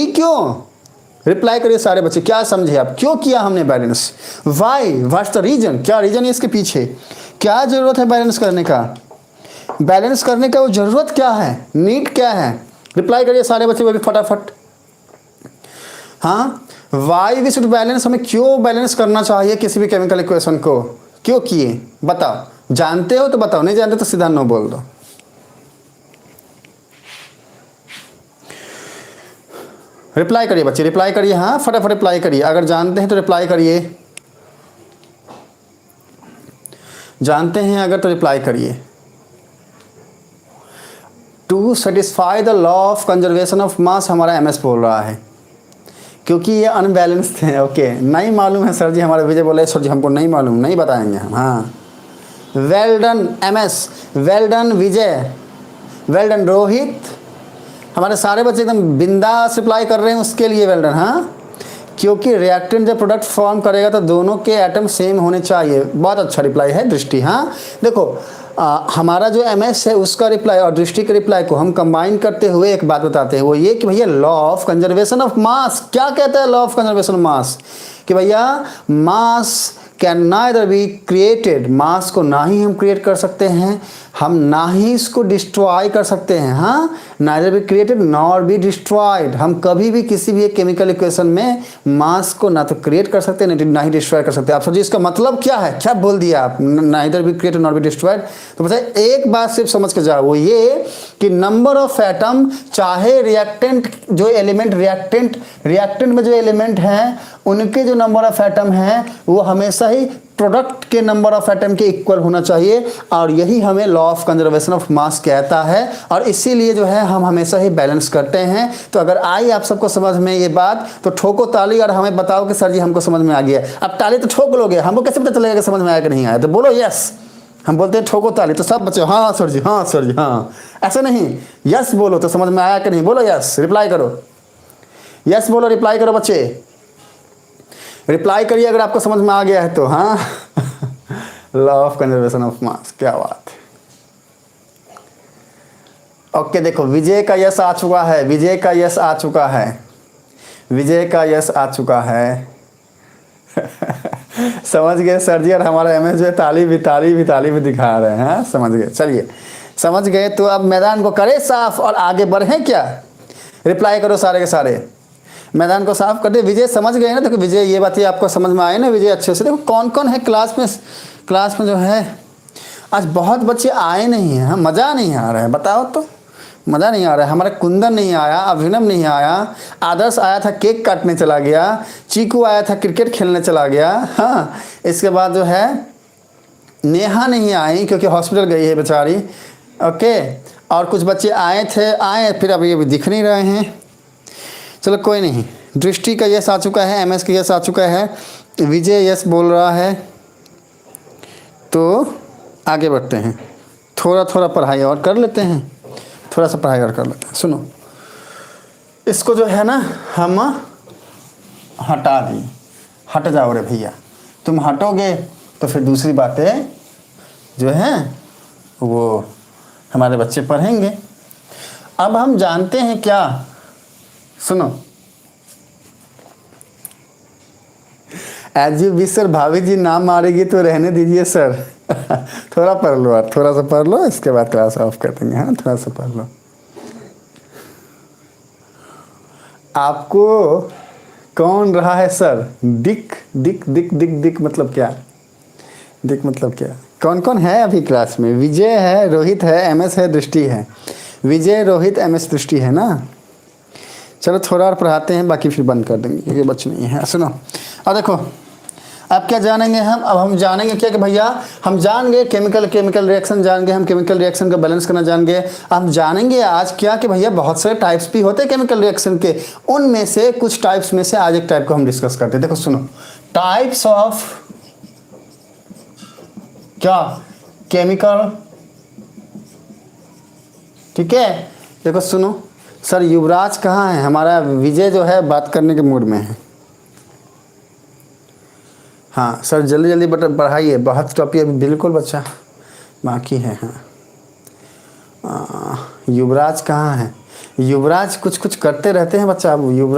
क्यों? रिप्लाई करिए सारे बच्चे, क्या समझे आप? क्यों किया हमने balance? Why? What's the reason? क्या रीजन है इसके पीछे? क्या जरूरत है बैलेंस करने का? बैलेंस करने का वो जरूरत क्या है? नीड क्या है? रिप्लाई करिए सारे बच्चे भी फटाफट। हाँ, वाई वी शुड बैलेंस, हमें क्यों बैलेंस करना चाहिए किसी भी केमिकल इक्वेशन को? क्यों किए बताओ? जानते हो तो बताओ, नहीं जानते तो सीधा नो बोल दो। रिप्लाई करिए बच्चे, रिप्लाई करिए, हाँ फटाफट रिप्लाई करिए। अगर जानते हैं तो रिप्लाई करिए, जानते हैं अगर तो रिप्लाई करिए। To satisfy the law of conservation of mass हमारा एमएस बोल रहा है, क्योंकि ये अनबैलेंस्ड है। ओके, नहीं मालूम है सर जी, हमारे विजय बोले सर जी हमको नहीं मालूम, नहीं बताएंगे हम। हाँ, well done MS, well done Vijay, well done Rohit, हमारे सारे बच्चे एकदम बिंदास रिप्लाई कर रहे हैं, उसके लिए वेल डन। हाँ, क्योंकि रिएक्टेंट जब प्रोडक्ट फॉर्म करेगा तो दोनों के एटम सेम होने चाहिए। बहुत अच्छा रिप्लाई है दृष्टि। हाँ देखो, हमारा जो एमएस है उसका रिप्लाई और दृष्टि के रिप्लाई को हम कंबाइन करते हुए एक बात बताते हैं, वो ये कि भैया law of conservation of mass क्या कहता है? Law of conservation of mass कि भैया mass can neither be created, mass को ना ही हम क्रिएट कर सकते हैं, हम ना ही इसको डिस्ट्रॉय कर सकते हैं। हाँ, neither be created nor be destroyed, हम कभी भी किसी भी एक केमिकल इक्वेशन में मास को ना तो क्रिएट कर सकते हैं ना ही डिस्ट्रॉय कर सकते हैं। आप सोचिए इसका मतलब क्या है? क्या बोल दिया आप? Neither be created nor be destroyed. तो बस एक बात सिर्फ समझ के जाओ, वो ये कि नंबर ऑफ एटम, चाहे रिएक्टेंट जो एलिमेंट रिएक्टेंट में जो एलिमेंट हैं उनके जो नंबर ऑफ एटम हैं वो हमेशा ही प्रोडक्ट के नंबर ऑफ एटम के इक्वल होना चाहिए, और यही हमें लॉ ऑफ कंजर्वेशन ऑफ मास कहता है। और इसीलिए जो है हम हमेशा ही बैलेंस करते हैं। तो अगर आई आप सबको समझ में ये बात तो ठोको ताली और हमें बताओ कि सर जी हमको समझ में आ गया। अब ताली तो ठोक लोगे, हमको कैसे पता चलेगा कि समझ में आया कि नहीं आया? तो बोलो यस, हम बोलते हैं ठोको ताली तो सब बच्चे हाँ सर जी, हाँ सर जी, हाँ। ऐसा नहीं, यस बोलो तो समझ में आया कि नहीं, बोलो यस, रिप्लाई करो, यस बोलो, रिप्लाई करो बच्चे, रिप्लाई करिए अगर आपको समझ में आ गया है तो। हाँ, law of conservation of mass, क्या बात है। ओके देखो, विजय का यस आ चुका है, विजय का यस आ चुका है, विजय का यस आ चुका है। समझ गए सर जी, और हमारा एमएस जो है ताली भी दिखा रहे हैं। हाँ समझ गए, चलिए समझ गए तो अब मैदान को करें साफ और आगे बढ़ें क्या? रिप्लाई करो सारे के सारे, मैदान को साफ कर दे। विजय समझ गए ना? देखो विजय, ये बात ही आपको समझ में आए ना विजय अच्छे से? देखो कौन कौन है क्लास में जो है आज बहुत बच्चे आए नहीं हैं। मज़ा नहीं आ रहा है, बताओ तो, मज़ा नहीं आ रहा है। हमारा कुंदन नहीं आया, अभिनव नहीं आया, आदर्श आया था केक काटने चला गया, चीकू आया था क्रिकेट खेलने चला गया। हाँ, इसके बाद जो है नेहा नहीं आई क्योंकि हॉस्पिटल गई है बेचारी। ओके, और कुछ बच्चे आए फिर अभी दिख नहीं रहे हैं। चलो कोई नहीं, दृष्टि का यस आ चुका है, एमएस का यस आ चुका है, विजय यस बोल रहा है। तो आगे बढ़ते हैं, थोड़ा पढ़ाई और कर लेते हैं, थोड़ा सा पढ़ाई और कर लेते हैं। सुनो, इसको जो है ना हम हटा दिए, हट जाओ रे भैया, तुम हटोगे तो फिर दूसरी बातें जो हैं वो हमारे बच्चे पढ़ेंगे। अब हम जानते हैं क्या, सुनो, एज यू विश सर, भाभी जी नाम मारेगी तो रहने दीजिए सर। थोड़ा पढ़ लो यार, थोड़ा सा पढ़ लो, इसके बाद क्लास ऑफ कर देंगे। हाँ थोड़ा सा पढ़ लो। आपको कौन रहा है सर? दिक दिक दिक दिक दिक मतलब क्या? दिक मतलब क्या? कौन कौन है अभी क्लास में? विजय है, रोहित है, एमएस है, दृष्टि है। विजय, रोहित, एमएस, दृष्टि है ना? चलो थोड़ा और पढ़ाते हैं, बाकी फिर बंद कर देंगे क्योंकि बच्चे नहीं है। सुनो, अब देखो अब क्या जानेंगे हम? अब हम जानेंगे क्या कि भैया हम जान गए केमिकल रिएक्शन, जान गए हम केमिकल रिएक्शन का बैलेंस करना जान गए। हम जानेंगे आज क्या कि भैया बहुत सारे टाइप्स भी होते हैं केमिकल रिएक्शन के, उनमें से कुछ टाइप्स में से आज एक टाइप को हम डिस्कस करते हैं। देखो सुनो, टाइप्स ऑफ क्या? केमिकल। ठीक है, देखो सुनो, सर युवराज कहाँ है? हमारा विजय जो है बात करने के मूड में है। हाँ सर जल्दी जल्दी बटन पढ़ाइए, बहुत टॉपिक अभी बिल्कुल बच्चा बाकी है। हाँ युवराज कहाँ है? युवराज कुछ कुछ करते रहते हैं बच्चा, अब युवराज